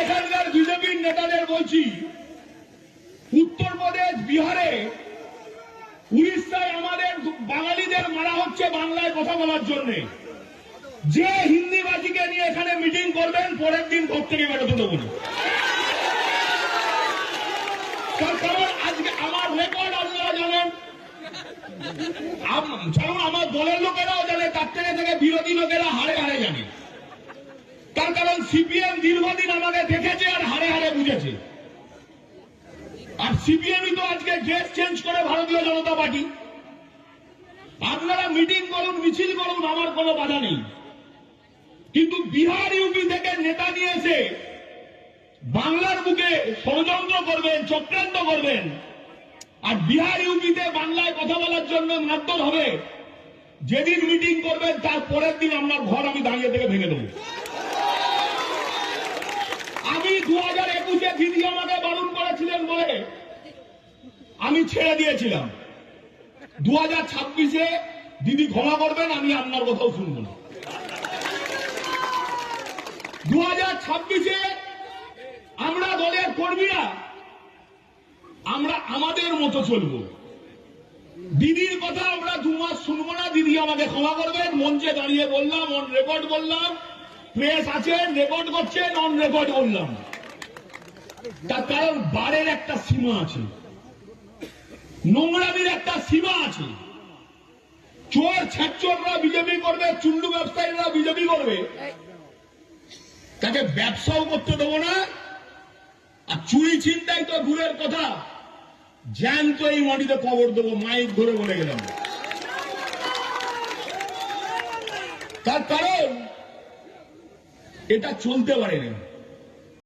এখানকার বিজেপির নেতাদের বলছি, উত্তরপ্রদেশ, বিহারে, উড়িষ্যায় আমাদের বাঙালিদের মারা হচ্ছে বাংলায় কথা বলার জন্য। যে হিন্দিবাজিকে নিয়ে এখানে মিটিং করবেন, পরের দিন ঘর থেকে বেরোতে দেবো না। কারণ আজকে আমার রেকর্ড আপনারা জানেন, আমার দলের লোকেরাও জানে, তার থেকে বিরোধী লোকেরা হারে হারে জানে। তার কারণ সিপিএম দীর্ঘদিন আমাকে দেখেছে আর হারে হারে বুঝেছে। আর সিপিএমই তো আজকে ড্রেস চেঞ্জ করে ভারতীয় জনতা পার্টি। আপনারা মিটিং করুন, মিছিল করুন, আমার কোনো বাধা নেই। কিন্তু বিহার, ইউপি থেকে নেতা নিয়ে এসে বাংলার বুকে ষড়যন্ত্র করবেন, চক্রান্ত করবেন, আর বিহার, ইউপিতে বাংলায় কথা বলার জন্য মারধর হবে। যেদিন মিটিং করবেন তার পরের দিন আপনার ঘর আমি দাঁড়িয়ে থেকে ভেঙে দেবো। আমি 2021-এ দিদি আমাকে বারণ করেছিলেন বলে আমি ছেড়ে দিয়েছিলাম। 2026-এ দিদি ক্ষমা করবেন, আমি আপনার কথাও শুনব না। 2026-এ আমরা দলের কর্মীরা আমরা আমাদের মতো চলব। দিদির কথা আমরা 2 মাস শুনবো না। দিদি আমাকে ক্ষমা করবেন, মঞ্চে দাঁড়িয়ে বললাম, অন রেকর্ড বললাম, প্রেস আছেন, রেকর্ড করছেন, অন রেকর্ড বললাম। তার কারণ বারের একটা সীমা আছে, নোংরামির একটা সীমা আছে। চোর ছ্যাচোররা বিজেপি করবে, চুল্লু ব্যবসায়ীরা বিজেপি করবে, তাকে ব্যবসাও করতে দেবো না। আর চুরি ছিনতাই তো দূরের কথা, জ্যান্ত এই মাটিতে কবর দেবো, মাইক ধরে বলে গেলাম। তার কারণ এটা চলতে পারে না।